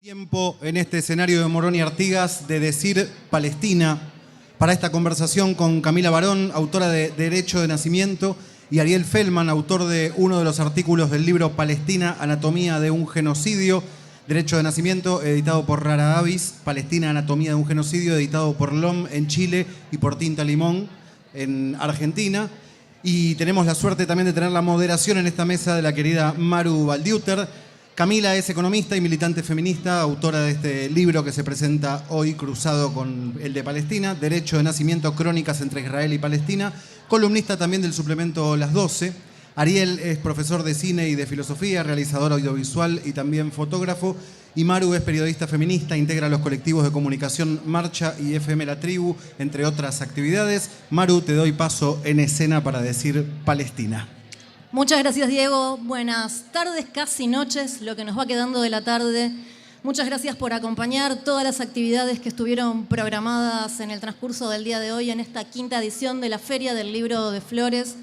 Tiempo en este escenario de Morón y Artigas de decir Palestina para esta conversación con Camila Barón, autora de Derecho de Nacimiento, y Ariel Feldman, autor de uno de los artículos del libro Palestina, Anatomía de un Genocidio, Derecho de Nacimiento, editado por Rara Avis, Palestina, Anatomía de un Genocidio, editado por LOM en Chile y por Tinta Limón en Argentina. Y tenemos la suerte también de tener la moderación en esta mesa de la querida Maru Baldiuter. Camila es economista y militante feminista, autora de este libro que se presenta hoy cruzado con el de Palestina, Derecho de Nacimiento, Crónicas entre Israel y Palestina, columnista también del suplemento Las 12. Ariel es profesor de cine y de filosofía, realizador audiovisual y también fotógrafo. Y Maru es periodista feminista, integra los colectivos de comunicación Marcha y FM La Tribu, entre otras actividades. Maru, te doy paso en escena para decir Palestina. Muchas gracias, Diego. Buenas tardes, casi noches, lo que nos va quedando de la tarde. Muchas gracias por acompañar todas las actividades que estuvieron programadas en el transcurso del día de hoy en esta quinta edición de la Feria del Libro de Flores.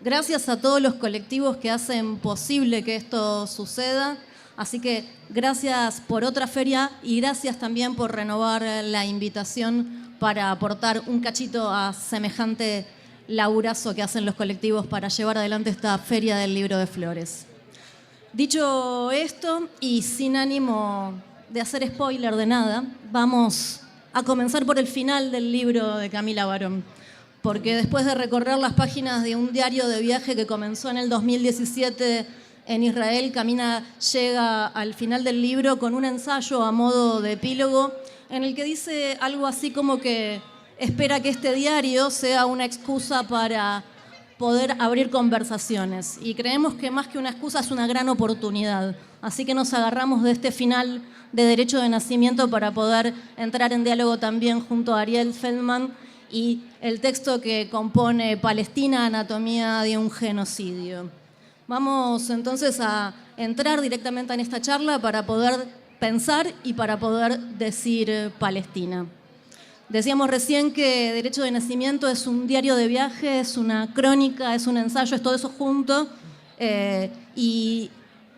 Gracias a todos los colectivos que hacen posible que esto suceda. Así que gracias por otra feria y gracias también por renovar la invitación para aportar un cachito a semejante laburazo que hacen los colectivos para llevar adelante esta Feria del Libro de Flores. Dicho esto, y sin ánimo de hacer spoiler de nada, vamos a comenzar por el final del libro de Camila Barón, porque después de recorrer las páginas de un diario de viaje que comenzó en el 2017 en Israel, Camila llega al final del libro con un ensayo a modo de epílogo en el que dice algo así como que espera que este diario sea una excusa para poder abrir conversaciones. Y creemos que más que una excusa es una gran oportunidad. Así que nos agarramos de este final de Derecho de Nacimiento para poder entrar en diálogo también junto a Ariel Feldman y el texto que compone Palestina, Anatomía de un Genocidio. Vamos entonces a entrar directamente en esta charla para poder pensar y para poder decir Palestina. Decíamos recién que Derecho de Nacimiento es un diario de viaje, es una crónica, es un ensayo, es todo eso junto. Y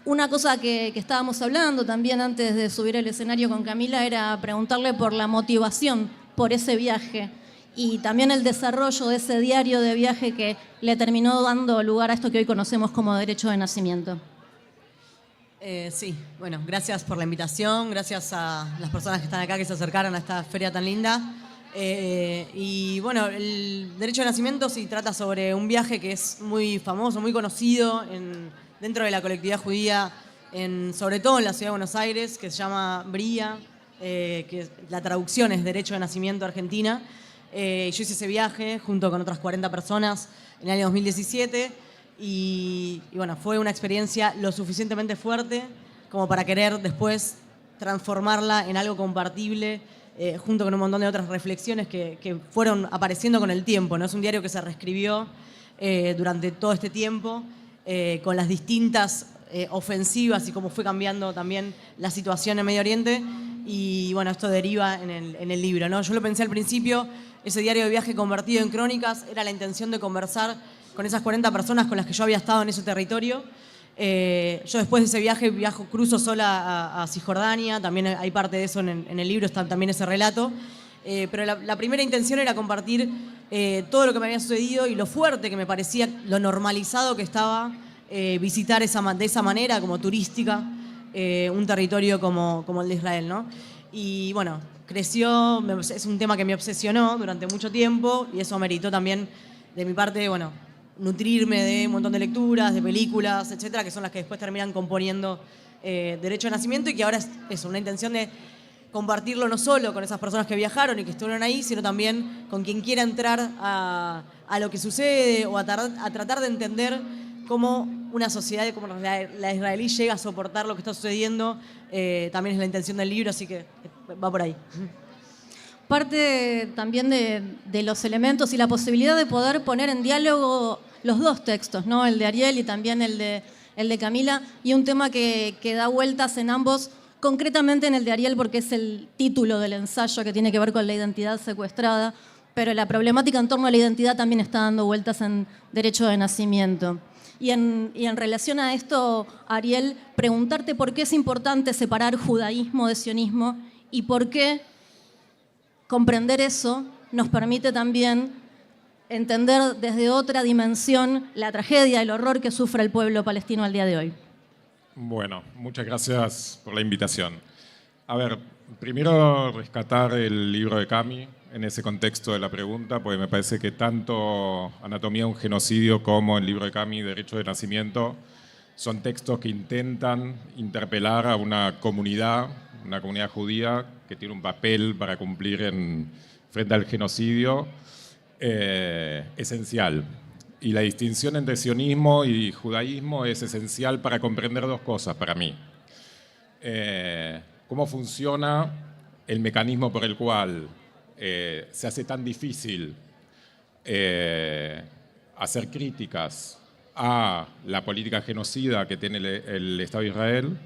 una cosa que estábamos hablando también antes de subir al escenario con Camila era preguntarle por la motivación por ese viaje y también el desarrollo de ese diario de viaje que le terminó dando lugar a esto que hoy conocemos como Derecho de Nacimiento. Sí, bueno, gracias por la invitación, gracias a las personas que están acá, que se acercaron a esta feria tan linda. Y bueno, el Derecho de Nacimiento sí trata sobre un viaje que es muy famoso, muy conocido dentro de la colectividad judía, sobre todo en la ciudad de Buenos Aires, que se llama BRIA, que la traducción es Derecho de Nacimiento Argentina. Yo hice ese viaje junto con otras 40 personas en el año 2017. Y bueno, fue una experiencia lo suficientemente fuerte como para querer después transformarla en algo compartible, junto con un montón de otras reflexiones que fueron apareciendo con el tiempo, ¿no? Es un diario que se reescribió durante todo este tiempo, con las distintas ofensivas y cómo fue cambiando también la situación en Medio Oriente. Y bueno, esto deriva en el libro, ¿no? Yo lo pensé al principio, ese diario de viaje convertido en crónicas, era la intención de conversar con esas 40 personas con las que yo había estado en ese territorio. Yo después de ese viaje cruzo sola a Cisjordania, también hay parte de eso en el libro, está también ese relato. Pero la primera intención era compartir todo lo que me había sucedido y lo fuerte que me parecía, lo normalizado que estaba visitar de esa manera, como turística, un territorio como el de Israel, ¿no? Y bueno, creció, es un tema que me obsesionó durante mucho tiempo y eso meritó también de mi parte, bueno, nutrirme de un montón de lecturas, de películas, etcétera, que son las que después terminan componiendo Derecho de Nacimiento y que ahora es una intención de compartirlo no solo con esas personas que viajaron y que estuvieron ahí, sino también con quien quiera entrar a lo que sucede o a tratar de entender cómo una sociedad como la israelí llega a soportar lo que está sucediendo. También es la intención del libro, así que va por ahí. Parte también de los elementos y la posibilidad de poder poner en diálogo los dos textos, ¿no? El de Ariel y también el de Camila, y un tema que da vueltas en ambos, concretamente en el de Ariel porque es el título del ensayo que tiene que ver con la identidad secuestrada, pero la problemática en torno a la identidad también está dando vueltas en Derecho de Nacimiento. Y en relación a esto, Ariel, preguntarte por qué es importante separar judaísmo de sionismo y por qué comprender eso nos permite también entender desde otra dimensión la tragedia, el horror que sufre el pueblo palestino al día de hoy. Bueno, muchas gracias por la invitación. A ver, primero rescatar el libro de Cami en ese contexto de la pregunta, porque me parece que tanto Anatomía de un genocidio como el libro de Cami, Derecho de Nacimiento, son textos que intentan interpelar a una comunidad judía que tiene un papel para cumplir frente al genocidio esencial. Y la distinción entre sionismo y judaísmo es esencial para comprender dos cosas para mí. Cómo funciona el mecanismo por el cual se hace tan difícil hacer críticas a la política genocida que tiene el Estado de Israel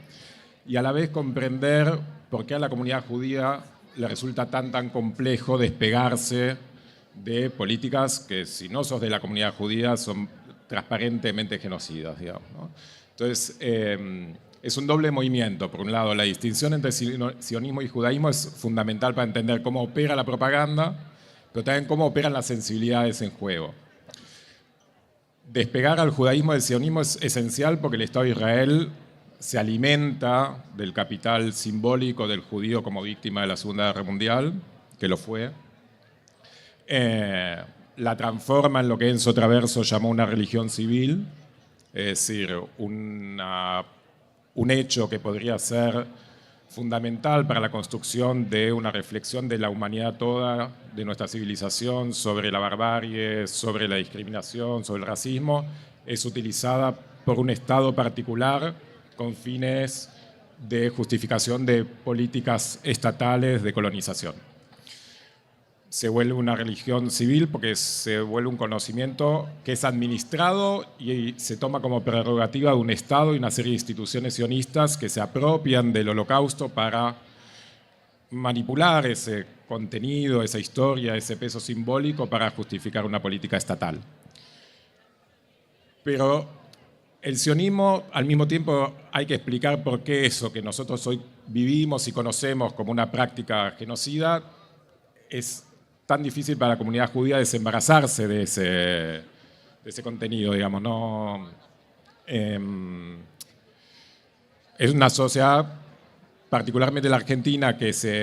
y a la vez comprender por qué a la comunidad judía le resulta tan complejo despegarse de políticas que, si no sos de la comunidad judía, son transparentemente genocidas, digamos, ¿no? Entonces, es un doble movimiento. Por un lado, la distinción entre sionismo y judaísmo es fundamental para entender cómo opera la propaganda, pero también cómo operan las sensibilidades en juego. Despegar al judaísmo del sionismo es esencial porque el Estado de Israel se alimenta del capital simbólico del judío como víctima de la Segunda Guerra Mundial, que lo fue. La transforma en lo que Enzo Traverso llamó una religión civil, es decir, un hecho que podría ser fundamental para la construcción de una reflexión de la humanidad toda, de nuestra civilización, sobre la barbarie, sobre la discriminación, sobre el racismo, es utilizada por un Estado particular con fines de justificación de políticas estatales de colonización. Se vuelve una religión civil porque se vuelve un conocimiento que es administrado y se toma como prerrogativa de un Estado y una serie de instituciones sionistas que se apropian del Holocausto para manipular ese contenido, esa historia, ese peso simbólico para justificar una política estatal. Pero el sionismo, al mismo tiempo, hay que explicar por qué eso que nosotros hoy vivimos y conocemos como una práctica genocida es tan difícil para la comunidad judía desembarazarse de ese contenido, digamos, ¿no? Es una sociedad, particularmente la Argentina,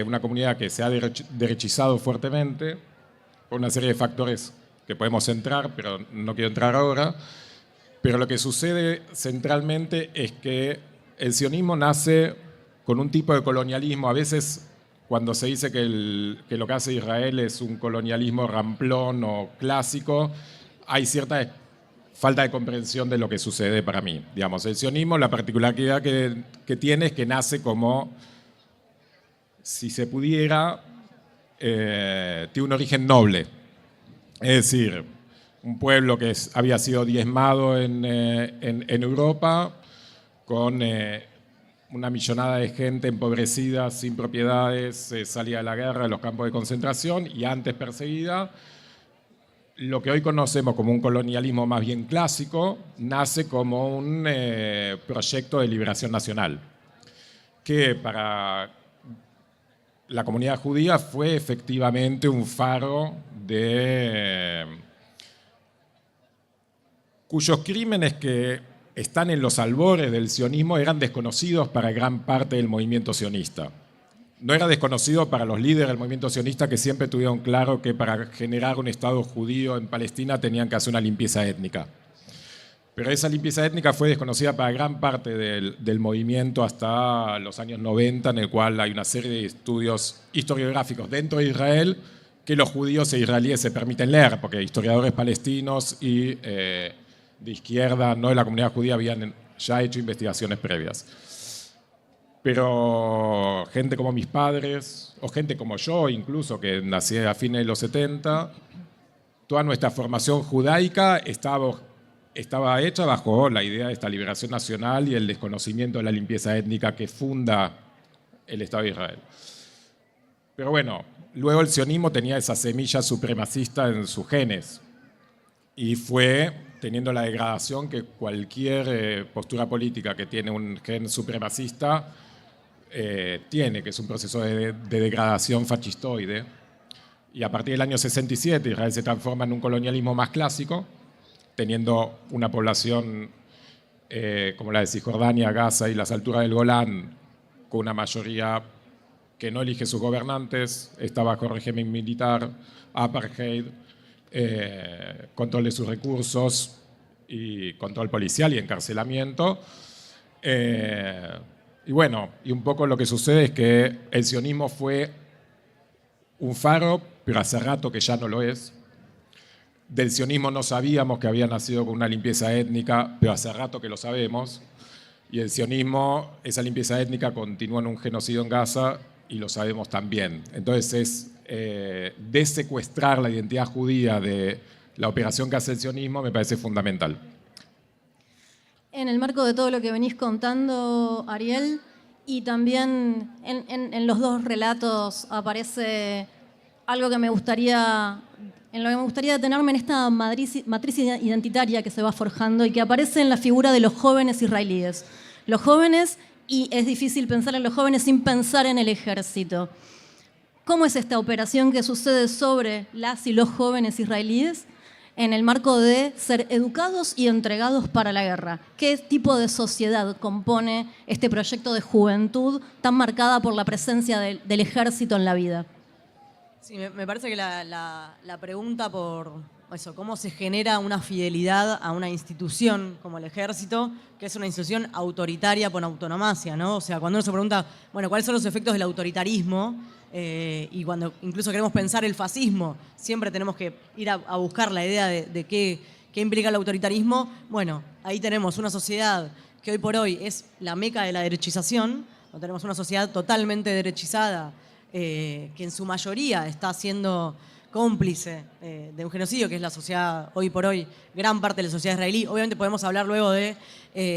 una comunidad que se ha derechizado fuertemente por una serie de factores que podemos entrar, pero no quiero entrar ahora. Pero lo que sucede centralmente es que el sionismo nace con un tipo de colonialismo, a veces cuando se dice que lo que hace Israel es un colonialismo ramplón o clásico, hay cierta falta de comprensión de lo que sucede para mí. Digamos, el sionismo, la particularidad que tiene es que nace como, si se pudiera, tiene un origen noble. Es decir, un pueblo que había sido diezmado en Europa, con una millonada de gente empobrecida, sin propiedades, salía de la guerra, de los campos de concentración y antes perseguida. Lo que hoy conocemos como un colonialismo más bien clásico nace como un proyecto de liberación nacional, que para la comunidad judía fue efectivamente un faro cuyos crímenes que están en los albores del sionismo eran desconocidos para gran parte del movimiento sionista. No era desconocido para los líderes del movimiento sionista, que siempre tuvieron claro que para generar un Estado judío en Palestina tenían que hacer una limpieza étnica. Pero esa limpieza étnica fue desconocida para gran parte del movimiento hasta los años 90, en el cual hay una serie de estudios historiográficos dentro de Israel que los judíos e israelíes se permiten leer, porque historiadores palestinos y de izquierda, no de la comunidad judía, habían ya hecho investigaciones previas. Pero gente como mis padres, o gente como yo incluso, que nací a fines de los 70, toda nuestra formación judaica estaba hecha bajo la idea de esta liberación nacional y el desconocimiento de la limpieza étnica que funda el Estado de Israel. Pero bueno, luego el sionismo tenía esa semilla supremacista en sus genes y fue teniendo la degradación que cualquier postura política que tiene un gen supremacista tiene, que es un proceso de degradación fascistoide. Y a partir del año 67 Israel se transforma en un colonialismo más clásico, teniendo una población como la de Cisjordania, Gaza y las alturas del Golán, con una mayoría que no elige sus gobernantes, está bajo régimen militar, apartheid, control de sus recursos y control policial y encarcelamiento. Y bueno, y un poco lo que sucede es que el sionismo fue un faro, pero hace rato que ya no lo es. Del sionismo no sabíamos que había nacido con una limpieza étnica, pero hace rato que lo sabemos. Y el sionismo, esa limpieza étnica continúa en un genocidio en Gaza y lo sabemos también. Entonces es desecuestrar la identidad judía de la operación que hace el sionismo me parece fundamental. En el marco de todo lo que venís contando, Ariel, y también en los dos relatos aparece algo que me gustaría, en lo que me gustaría detenerme en esta matriz identitaria que se va forjando y que aparece en la figura de los jóvenes israelíes. Los jóvenes, y es difícil pensar en los jóvenes sin pensar en el ejército. ¿Cómo es esta operación que sucede sobre las y los jóvenes israelíes en el marco de ser educados y entregados para la guerra? ¿Qué tipo de sociedad compone este proyecto de juventud tan marcada por la presencia del ejército en la vida? Sí, me parece que la pregunta por eso, cómo se genera una fidelidad a una institución como el ejército, que es una institución autoritaria por autonomacia, ¿no? O sea, cuando uno se pregunta, bueno, ¿cuáles son los efectos del autoritarismo? Y cuando incluso queremos pensar el fascismo, siempre tenemos que ir a buscar la idea de qué implica el autoritarismo. Bueno, ahí tenemos una sociedad que hoy por hoy es la meca de la derechización, ¿no? Tenemos una sociedad totalmente derechizada, que en su mayoría está siendo cómplice de un genocidio, que es la sociedad, hoy por hoy, gran parte de la sociedad israelí. Obviamente podemos hablar luego de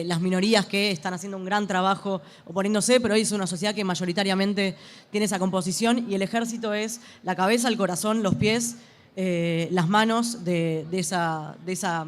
las minorías que están haciendo un gran trabajo oponiéndose, pero hoy es una sociedad que mayoritariamente tiene esa composición y el ejército es la cabeza, el corazón, los pies, las manos de esa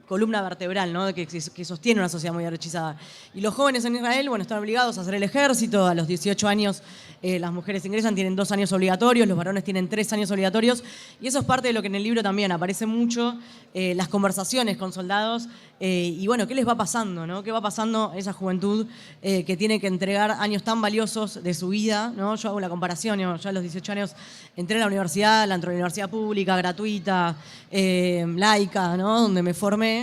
columna vertebral, ¿no? que sostiene una sociedad muy derechizada. Y los jóvenes en Israel, bueno, están obligados a hacer el ejército. A los 18 años las mujeres ingresan, tienen 2 años obligatorios, los varones tienen 3 años obligatorios. Y eso es parte de lo que en el libro también aparece mucho, las conversaciones con soldados. Y bueno, ¿qué les va pasando, no? ¿Qué va pasando a esa juventud que tiene que entregar años tan valiosos de su vida, ¿no? Yo hago la comparación, yo a los 18 años entré a la universidad, la universidad pública, gratuita, laica, ¿no? Donde me formé.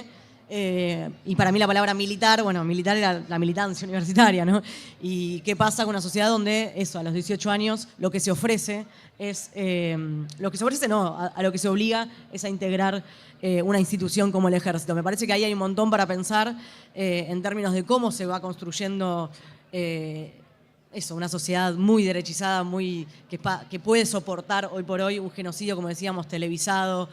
Y para mí la palabra militar, bueno, militar era la militancia universitaria, ¿no? Y qué pasa con una sociedad donde eso, a los 18 años, lo que se ofrece es, lo que se ofrece no, a lo que se obliga es a integrar una institución como el ejército. Me parece que ahí hay un montón para pensar en términos de cómo se va construyendo eso, una sociedad muy derechizada, que puede soportar hoy por hoy un genocidio, como decíamos, televisado,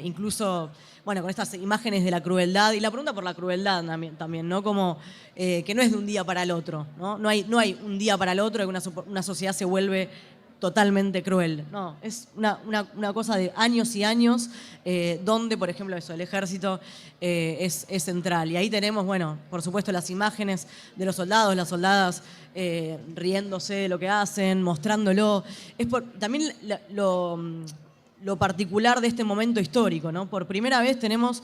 incluso, bueno, con estas imágenes de la crueldad, y la pregunta por la crueldad también, ¿no? Como que no es de un día para el otro, ¿no? No hay un día para el otro que una sociedad se vuelve totalmente cruel. No, es una cosa de años y años donde, por ejemplo, eso, el ejército es central. Y ahí tenemos, bueno, por supuesto, las imágenes de los soldados, las soldadas riéndose de lo que hacen, mostrándolo. También lo particular de este momento histórico, ¿no? Por primera vez tenemos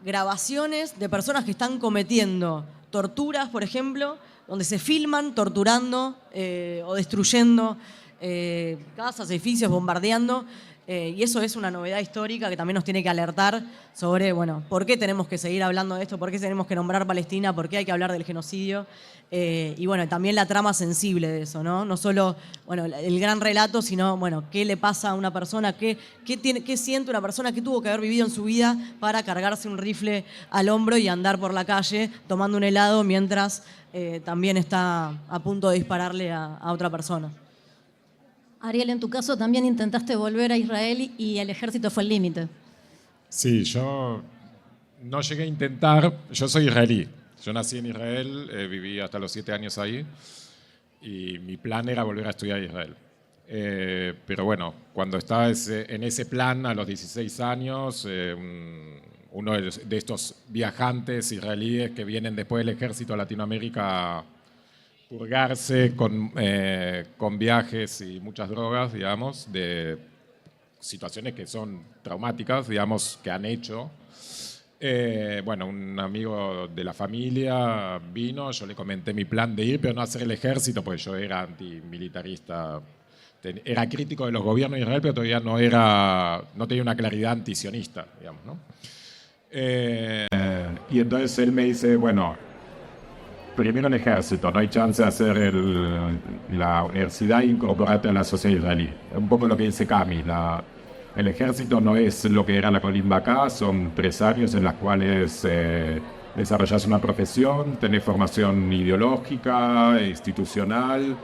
grabaciones de personas que están cometiendo torturas, por ejemplo, donde se filman torturando o destruyendo casas, edificios, bombardeando. Y eso es una novedad histórica que también nos tiene que alertar sobre, bueno, por qué tenemos que seguir hablando de esto, por qué tenemos que nombrar Palestina, por qué hay que hablar del genocidio. Y bueno, también la trama sensible de eso, ¿no? No solo, bueno, el gran relato, sino, bueno, qué le pasa a una persona, qué siente una persona que tuvo que haber vivido en su vida para cargarse un rifle al hombro y andar por la calle tomando un helado mientras también está a punto de dispararle a otra persona. Ariel, en tu caso también intentaste volver a Israel y el ejército fue el límite. Sí, yo no llegué a intentar, yo soy israelí. Yo nací en Israel, viví hasta los 7 años ahí y mi plan era volver a estudiar a Israel. Pero bueno, cuando estaba en ese plan a los 16 años, uno de estos viajantes israelíes que vienen después del ejército a Latinoamérica a purgarse con viajes y muchas drogas, digamos, de situaciones que son traumáticas, digamos, que han hecho. Bueno, un amigo de la familia vino, yo le comenté mi plan de ir, pero no hacer el ejército, porque yo era antimilitarista. Era crítico de los gobiernos de Israel, pero todavía no tenía una claridad antisionista, digamos, ¿no? Y entonces él me dice, bueno, primero el ejército, no hay chance de hacer la universidad e incorporarte a la sociedad israelí. Un poco lo que dice Cami, el ejército no es lo que era la colimba acá, son 3 años en los cuales desarrollas una profesión, tenés formación ideológica, institucional.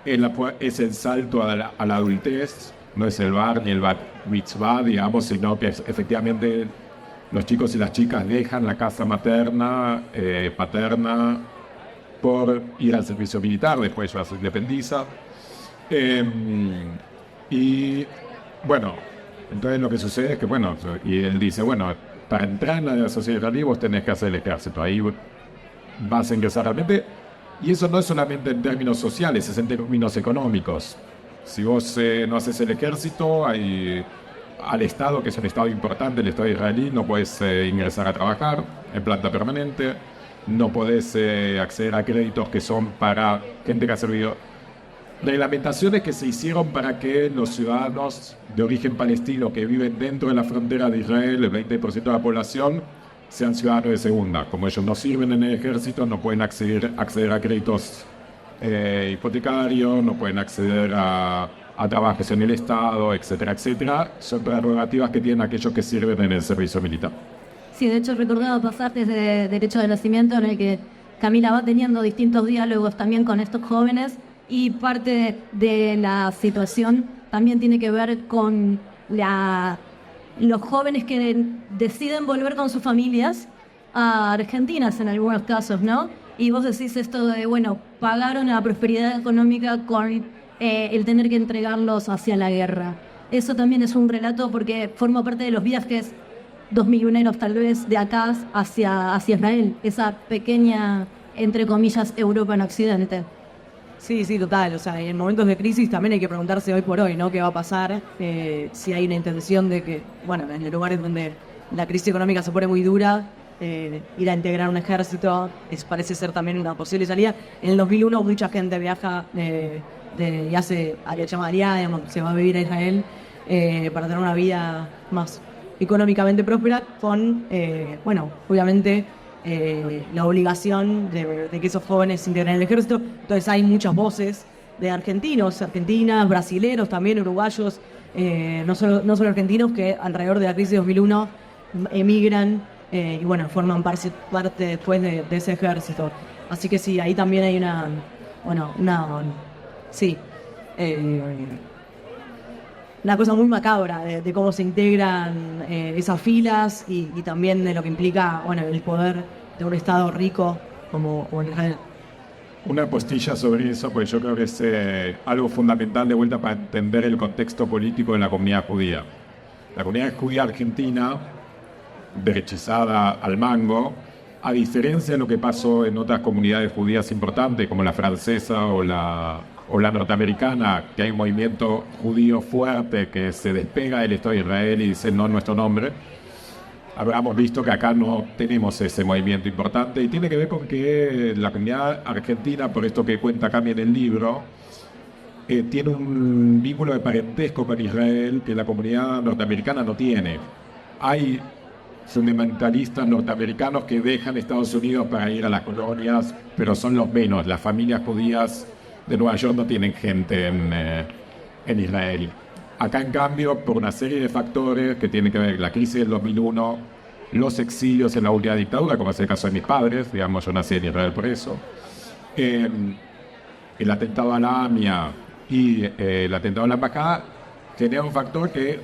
Es el salto a la adultez, no es el bar ni el bat mitzvah, digamos, sino que efectivamente los chicos y las chicas dejan la casa materna, paterna, por ir al servicio militar, después ya se independiza. Y bueno, entonces lo que sucede es que, bueno, y él dice, bueno, para entrar en la sociedad israelí vos tenés que hacer el ejército, ahí vas a ingresar realmente. Y eso no es solamente en términos sociales, es en términos económicos. Si vos no haces el ejército, al Estado, que es un Estado importante, el Estado israelí, no podés ingresar a trabajar en planta permanente, no podés acceder a créditos que son para gente que ha servido. Reglamentaciones que se hicieron para que los ciudadanos de origen palestino que viven dentro de la frontera de Israel, el 20% de la población, sean ciudadanos de segunda. Como ellos no sirven en el ejército, no pueden acceder a créditos hipotecarios, no pueden acceder a trabajos en el Estado, etcétera, etcétera. Son prerrogativas que tienen aquellos que sirven en el servicio militar. Sí, de hecho recordaba pasajes de derecho de nacimiento en el que Camila va teniendo distintos diálogos también con estos jóvenes, y parte de la situación también tiene que ver con los jóvenes que deciden volver con sus familias a Argentinas en algunos casos, ¿no? Y vos decís esto de, bueno, pagaron la prosperidad económica con el tener que entregarlos hacia la guerra. Eso también es un relato porque forma parte de los viajes 2001 tal vez de acá hacia Israel, esa pequeña, entre comillas, Europa en Occidente. Sí, total. O sea, en momentos de crisis también hay que preguntarse hoy por hoy, ¿no? ¿Qué va a pasar? Si hay una intención de que, bueno, en los lugares donde la crisis económica se pone muy dura, ir a integrar un ejército parece ser también una posible salida. En el 2001 mucha gente viaja y hace área llamaría, digamos, se va a vivir a Israel para tener una vida más económicamente próspera con, bueno, obviamente la obligación de que esos jóvenes se integren en el ejército. Entonces hay muchas voces de argentinas, brasileros, también uruguayos, no solo argentinos, que alrededor de la crisis de 2001 emigran y bueno, forman parte después de ese ejército. Así que sí, ahí también hay una cosa muy macabra de cómo se integran esas filas y también de lo que implica, bueno, el poder de un Estado rico como Israel. Una postilla sobre eso, pues yo creo que es algo fundamental de vuelta para entender el contexto político de la comunidad judía. La comunidad judía argentina, derechizada al mango, a diferencia de lo que pasó en otras comunidades judías importantes, como la francesa o la norteamericana, que hay un movimiento judío fuerte que se despega del Estado de Israel y dice no nuestro nombre. Habríamos visto que acá no tenemos ese movimiento importante, y tiene que ver con que la comunidad argentina, por esto que cuenta Cami en el libro, tiene un vínculo de parentesco con Israel que la comunidad norteamericana no tiene. Hay fundamentalistas norteamericanos que dejan Estados Unidos para ir a las colonias, pero son los menos. Las familias judías de Nueva York no tienen gente en Israel. Acá, en cambio, por una serie de factores que tienen que ver con la crisis del 2001, los exilios en la última dictadura, como es el caso de mis padres, digamos, yo nací en Israel por eso, el atentado a la AMIA y el atentado a la embajada, genera un factor que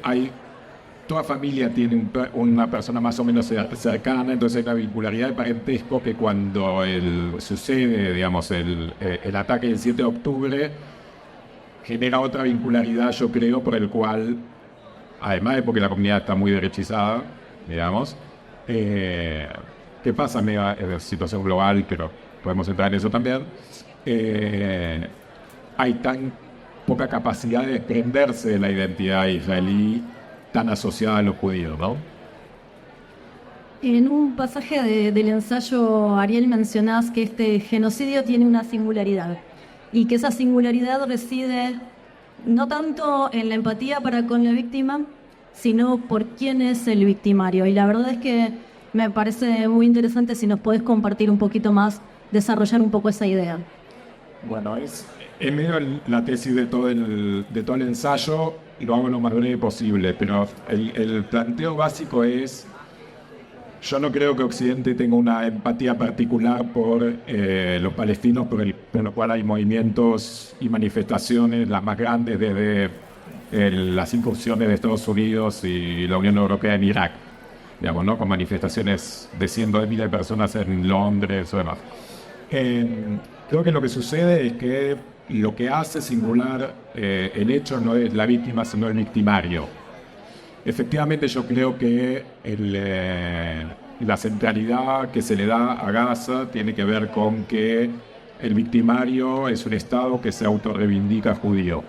toda familia tiene una persona más o menos cercana, entonces hay una vincularidad de parentesco que cuando sucede, digamos, el ataque del 7 de octubre, genera otra vincularidad, yo creo, por el cual, además de porque la comunidad está muy derechizada, digamos, ¿qué pasa en la situación global? Pero podemos entrar en eso también. Hay tan poca capacidad de desprenderse de la identidad israelí tan asociada a los judíos, ¿no? En un pasaje del ensayo, Ariel, mencionás que este genocidio tiene una singularidad y que esa singularidad reside no tanto en la empatía para con la víctima, sino por quién es el victimario. Y la verdad es que me parece muy interesante si nos podés compartir un poquito más, desarrollar un poco esa idea. Bueno, es medio la tesis de todo el ensayo, y lo hago lo más breve posible, pero el planteo básico es: yo no creo que Occidente tenga una empatía particular por los palestinos, por lo cual hay movimientos y manifestaciones, las más grandes desde las incursiones de Estados Unidos y la Unión Europea en Irak, digamos, ¿no? Con manifestaciones de cientos de miles de personas en Londres o demás. Creo que lo que sucede es que lo que hace singular el hecho no es la víctima, sino el victimario. Efectivamente, yo creo que la centralidad que se le da a Gaza tiene que ver con que el victimario es un Estado que se autorreivindica judío.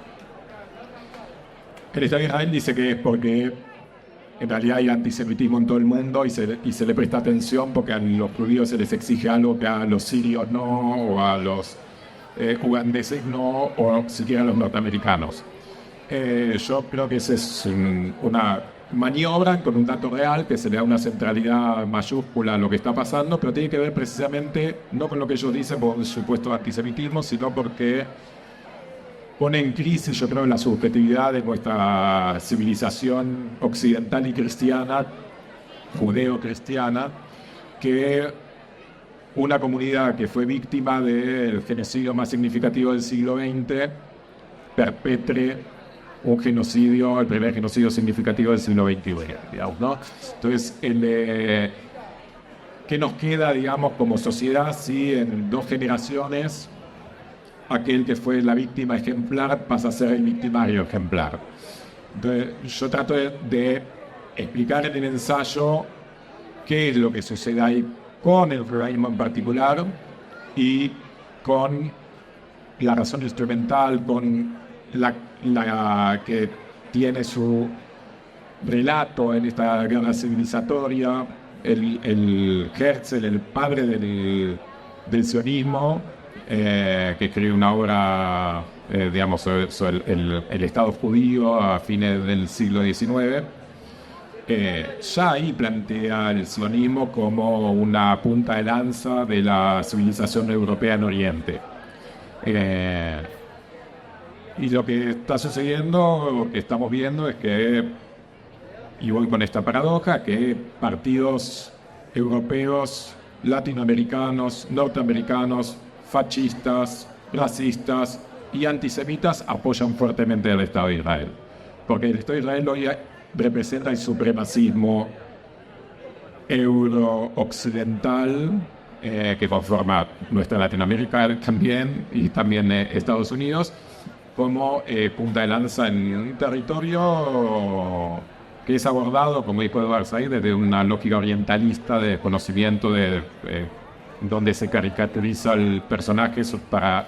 El Estado de Israel dice que es porque en realidad hay antisemitismo en todo el mundo y se le presta atención porque a los judíos se les exige algo que a los sirios no, o a los ugandeses no, o siquiera a los norteamericanos. Yo creo que esa es una maniobra con un dato real, que se le da una centralidad mayúscula a lo que está pasando, pero tiene que ver precisamente no con lo que ellos dicen por un supuesto antisemitismo, sino porque pone en crisis, yo creo, la subjetividad de nuestra civilización occidental y cristiana, judeo-cristiana, que una comunidad que fue víctima del genocidio más significativo del siglo XX perpetre un genocidio, el primer genocidio significativo del siglo XXI, digamos, ¿no? Entonces, ¿qué nos queda, digamos, como sociedad si en 2 generaciones aquel que fue la víctima ejemplar pasa a ser el victimario ejemplar? Entonces, yo trato de explicar en el ensayo qué es lo que sucede ahí con el judaísmo en particular y con la razón instrumental, con la que tiene su relato en esta guerra civilizatoria, el Herzl, el padre del sionismo, que escribe una obra, digamos, sobre el Estado judío a fines del siglo XIX, ya ahí plantea el sionismo como una punta de lanza de la civilización europea en Oriente. Y lo que está sucediendo, lo que estamos viendo es que, y voy con esta paradoja, que partidos europeos, latinoamericanos, norteamericanos, fascistas, racistas y antisemitas apoyan fuertemente al Estado de Israel. Porque el Estado de Israel hoy representa el supremacismo euro-occidental que conforma nuestra Latinoamérica también, y también Estados Unidos, como punta de lanza en un territorio que es abordado, como dijo Edward Said, desde una lógica orientalista de conocimiento donde se caricaturiza el personaje para,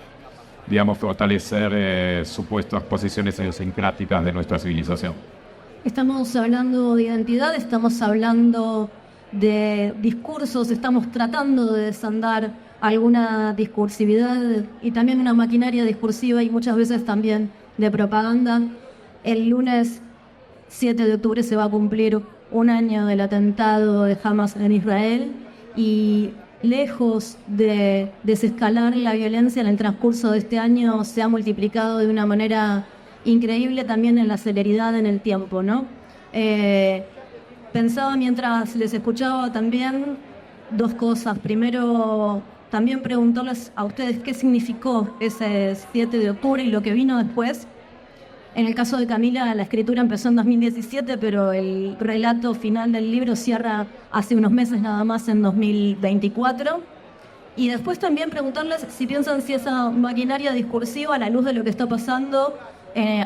digamos, fortalecer supuestas posiciones idiosincráticas de nuestra civilización. Estamos hablando de identidad, estamos hablando de discursos, estamos tratando de desandar alguna discursividad y también una maquinaria discursiva y muchas veces también de propaganda. El lunes 7 de octubre se va a cumplir un año del atentado de Hamas en Israel y lejos de desescalar la violencia en el transcurso de este año se ha multiplicado de una manera increíble también en la celeridad en el tiempo, ¿no? Pensaba mientras les escuchaba también 2 cosas. Primero, también preguntarles a ustedes qué significó ese 7 de octubre y lo que vino después. En el caso de Camila, la escritura empezó en 2017, pero el relato final del libro cierra hace unos meses nada más, en 2024. Y después también preguntarles si piensan si esa maquinaria discursiva, a la luz de lo que está pasando,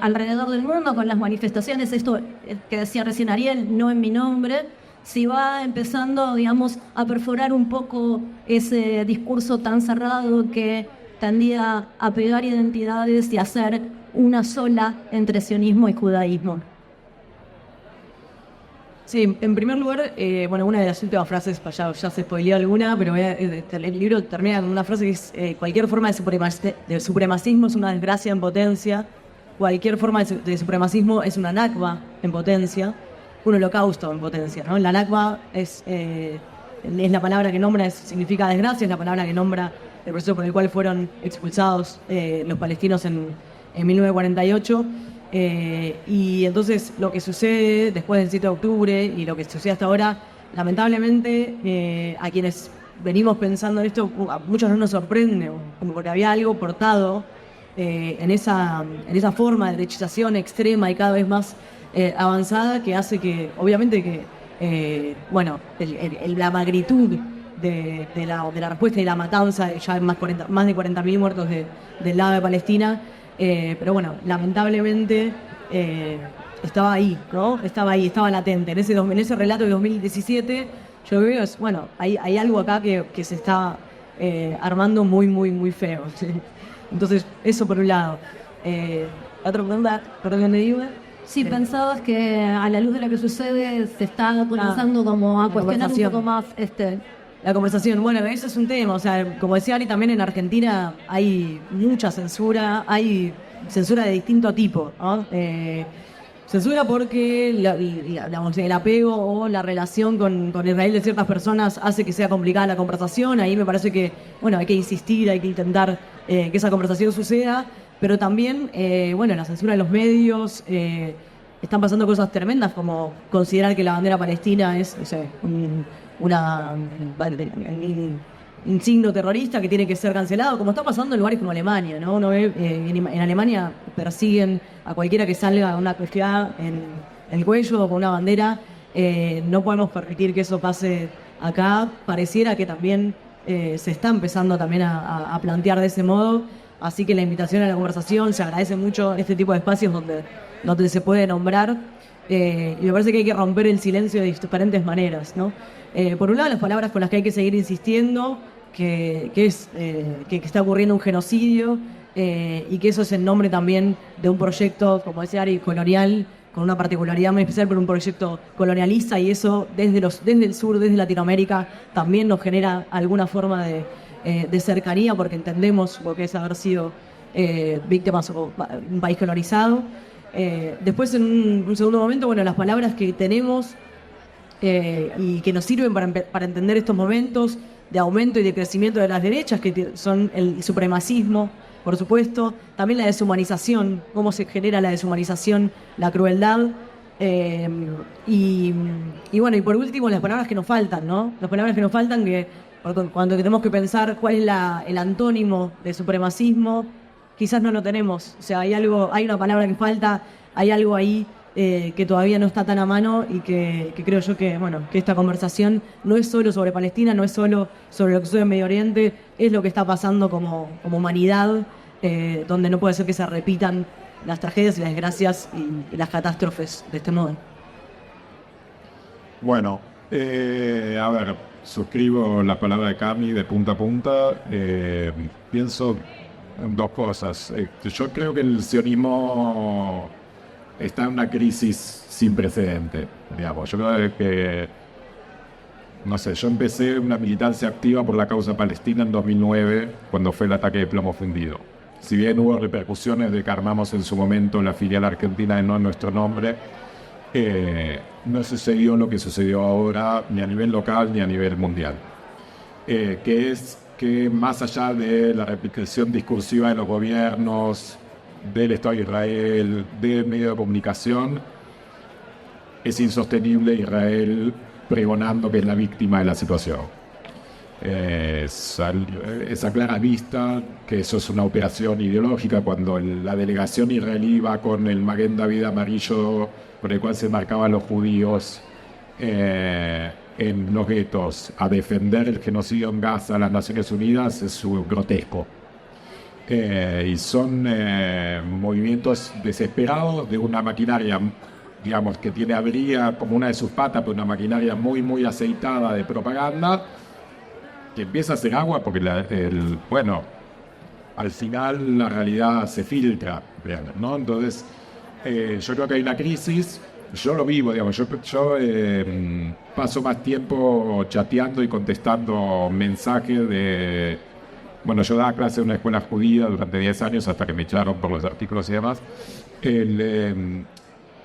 alrededor del mundo con las manifestaciones, esto que decía recién Ariel, no en mi nombre, si va empezando, digamos, a perforar un poco ese discurso tan cerrado que tendía a pegar identidades y a hacer una sola entre sionismo y judaísmo. Sí, en primer lugar, bueno, una de las últimas frases, ya se spoileó alguna, pero el libro termina con una frase que es cualquier forma de supremacismo es una desgracia en potencia, cualquier forma de supremacismo es una nakba en potencia, un holocausto en potencia, ¿no? La nakba es la palabra que nombra, significa desgracia, es la palabra que nombra el proceso por el cual fueron expulsados los palestinos en 1948. Y entonces lo que sucede después del 7 de octubre y lo que sucede hasta ahora, lamentablemente a quienes venimos pensando en esto, a muchos no nos sorprende, como porque había algo portado en esa forma de derechización extrema y cada vez más avanzada que hace que, obviamente que, bueno, la magnitud de la respuesta y la matanza, ya más de 40.000 muertos del lado de Palestina. Pero bueno, lamentablemente estaba ahí, ¿no? Estaba ahí, estaba latente. En ese relato de 2017, yo veo, bueno, hay algo acá que se está armando muy, muy, muy feo. ¿Sí? Entonces, eso por un lado. Otra pregunta, perdón, Iba. Sí, pensabas que a la luz de lo que sucede se está comenzando como a cuestionar un poco más la conversación. Bueno, eso es un tema, o sea, como decía Ari, también en Argentina hay mucha censura, hay censura de distinto tipo, ¿no? Censura porque el apego o la relación con Israel de ciertas personas hace que sea complicada la conversación. Ahí me parece que, bueno, hay que insistir, hay que intentar que esa conversación suceda, pero también, bueno, la censura de los medios, están pasando cosas tremendas como considerar que la bandera palestina es, no sé, un signo terrorista que tiene que ser cancelado, como está pasando en lugares como Alemania, ¿no? Uno ve, en Alemania persiguen a cualquiera que salga una cuestión en el cuello o con una bandera. No podemos permitir que eso pase acá. Pareciera que también se está empezando también a plantear de ese modo, así que la invitación a la conversación, se agradece mucho este tipo de espacios donde se puede nombrar. Y me parece que hay que romper el silencio de diferentes maneras, ¿no? Por un lado, las palabras con las que hay que seguir insistiendo, que está ocurriendo un genocidio y que eso es en nombre también de un proyecto, como decía Ari, colonial, con una particularidad muy especial, pero un proyecto colonialista, y eso desde el sur, desde Latinoamérica, también nos genera alguna forma de cercanía, porque entendemos lo que es haber sido víctimas o un país colonizado. Después, en un segundo momento, bueno, las palabras que tenemos y que nos sirven para entender estos momentos de aumento y de crecimiento de las derechas, que son el supremacismo, por supuesto, también la deshumanización, cómo se genera la deshumanización, la crueldad, y bueno, y por último, las palabras que nos faltan, ¿no? Las palabras que nos faltan, que cuando tenemos que pensar cuál es el antónimo de supremacismo, quizás no lo tenemos. O sea, hay una palabra que falta, hay algo ahí que todavía no está tan a mano, y que creo yo que, bueno, que esta conversación no es solo sobre Palestina, no es solo sobre lo que sucede en Medio Oriente, es lo que está pasando como humanidad, donde no puede ser que se repitan las tragedias y las desgracias y las catástrofes de este modo. Bueno, a ver, suscribo la palabra de Cami de punta a punta. Pienso en dos cosas. Yo creo que el sionismo está en una crisis sin precedente, digamos. Yo creo que, no sé, yo empecé una militancia activa por la causa palestina en 2009, cuando fue el ataque de Plomo Fundido. Si bien hubo repercusiones de que armamos en su momento la filial argentina de No en Nuestro Nombre, no sucedió lo que sucedió ahora, ni a nivel local ni a nivel mundial. Que es que más allá de la replicación discursiva de los gobiernos, del Estado de Israel, del medio de comunicación, es insostenible Israel pregonando que es la víctima de la situación. Es a clara vista que eso es una operación ideológica. Cuando la delegación israelí va con el Maguen David amarillo por el cual se marcaban los judíos en los guetos a defender el genocidio en Gaza a las Naciones Unidas, es grotesco. y son movimientos desesperados de una maquinaria, digamos, que tiene avería como una de sus patas, pero una maquinaria muy, muy aceitada de propaganda, que empieza a hacer agua porque, bueno, al final la realidad se filtra, ¿no? Entonces, yo creo que hay una crisis, yo lo vivo, digamos, yo paso más tiempo chateando y contestando mensajes de... Bueno, yo daba clase en una escuela judía durante 10 años hasta que me echaron por los artículos y demás.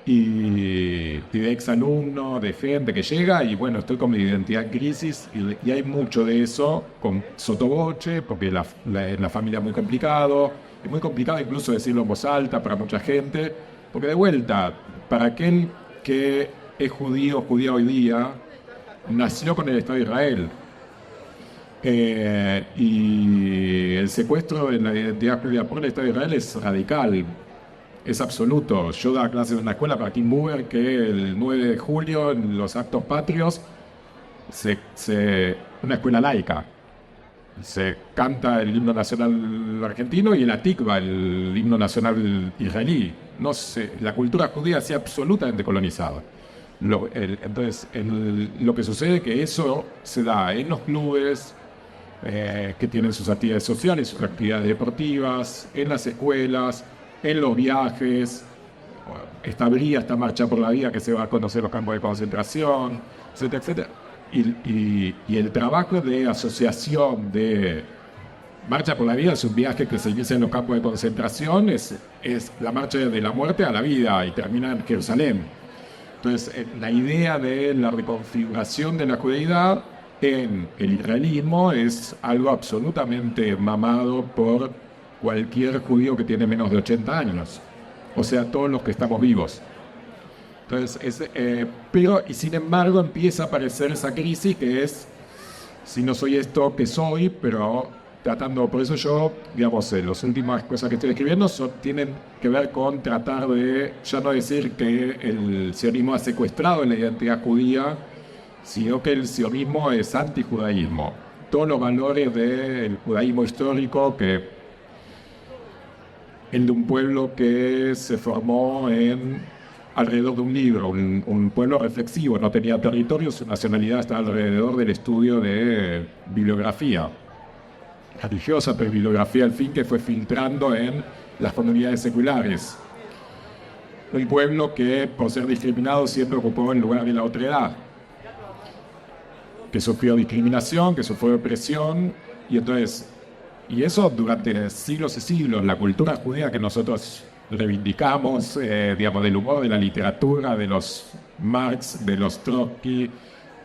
Y de exalumno, de gente que llega y bueno, estoy con mi identidad en crisis y hay mucho de eso con sottovoce, porque en la familia es muy complicado incluso decirlo en voz alta para mucha gente, porque de vuelta, para aquel que es judía hoy día, nació con el Estado de Israel. Y el secuestro de la identidad judía por el Estado de Israel es radical. Es absoluto. Yo daba clases en una escuela para Kim Buber que el 9 de julio, en los actos patrios, una escuela laica. Se canta el himno nacional argentino y el Atikva, el himno nacional israelí. No sé, la cultura judía se ha absolutamente colonizada. Entonces, lo que sucede es que eso se da en los clubes, que tienen sus actividades sociales, sus actividades deportivas, en las escuelas, en los viajes, esta marcha por la vida que se va a conocer los campos de concentración, etcétera, etcétera. Y el trabajo de asociación de Marcha por la Vida es un viaje que se inicia en los campos de concentración, es la marcha de la muerte a la vida y termina en Jerusalén. Entonces, la idea de la reconfiguración de la judeidad en el israelismo es algo absolutamente mamado por cualquier judío que tiene menos de 80 años, o sea, todos los que estamos vivos. Entonces, pero sin embargo empieza a aparecer esa crisis que es, si no soy esto que soy, pero tratando, por eso yo, digamos, las últimas cosas que estoy escribiendo tienen que ver con tratar de, ya no decir que el sionismo ha secuestrado la identidad judía, sino que el sionismo es antijudaísmo. Todos los valores del judaísmo histórico, que el de un pueblo que se formó alrededor de un libro, un pueblo reflexivo, no tenía territorio, su nacionalidad está alrededor del estudio de bibliografía religiosa, pero bibliografía al fin que fue filtrando en las comunidades seculares. Un pueblo que, por ser discriminado, siempre ocupó el lugar de la otredad, que sufrió discriminación, que sufrió opresión, y eso durante siglos y siglos. La cultura judía que nosotros reivindicamos, digamos, del humor, de la literatura, de los Marx, de los Trotsky,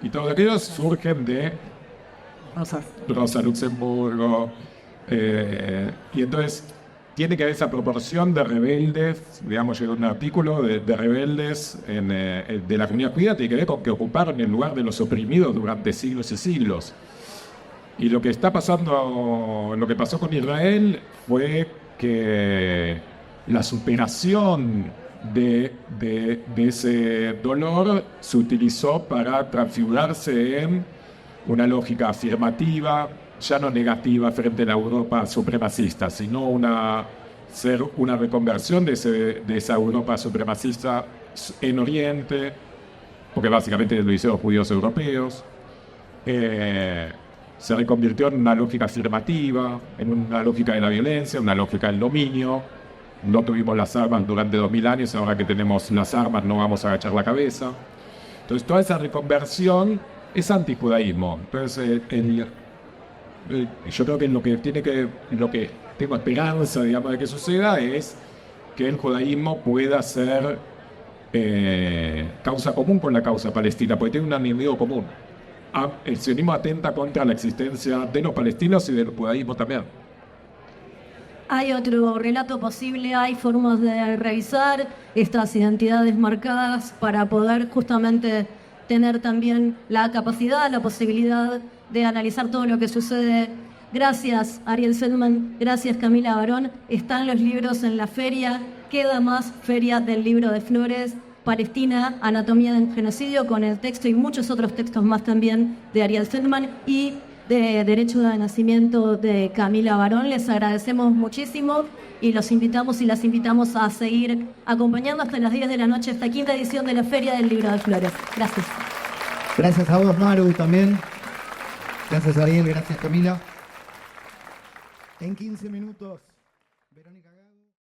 y todos aquellos surgen de Rosa Luxemburgo, y entonces tiene que haber esa proporción de rebeldes, digamos, llegó un artículo de rebeldes de la comunidad judía, tiene que ver con que ocuparon el lugar de los oprimidos durante siglos y siglos. Y lo que está pasando, lo que pasó con Israel fue que la superación de ese dolor se utilizó para transfigurarse en una lógica afirmativa, ya no negativa frente a la Europa supremacista, sino ser una reconversión de esa Europa supremacista en Oriente, porque básicamente lo hicieron judíos europeos. Se reconvirtió en una lógica afirmativa, en una lógica de la violencia, una lógica del dominio. No tuvimos las armas durante 2000 años, ahora que tenemos las armas no vamos a agachar la cabeza. Entonces toda esa reconversión es antijudaísmo. Entonces yo creo que lo que tengo esperanza, digamos, de que suceda es que el judaísmo pueda ser causa común con la causa palestina, porque tiene un enemigo común. El sionismo atenta contra la existencia de los palestinos y del judaísmo también. Hay otro relato posible, hay formas de revisar estas identidades marcadas para poder justamente tener también la capacidad, la posibilidad de analizar todo lo que sucede. Gracias, Ariel Feldman, gracias, Camila Barón. Están los libros en la feria, queda más Feria del Libro de Flores, Palestina, Anatomía del Genocidio, con el texto y muchos otros textos más también de Ariel Feldman, y de Derecho de Nacimiento de Camila Barón. Les agradecemos muchísimo y los invitamos y las invitamos a seguir acompañando hasta las 10 de la noche esta quinta edición de la Feria del Libro de Flores. Gracias. Gracias a vos, Maru, también. Gracias, Ariel. Gracias, Camila. En 15 minutos...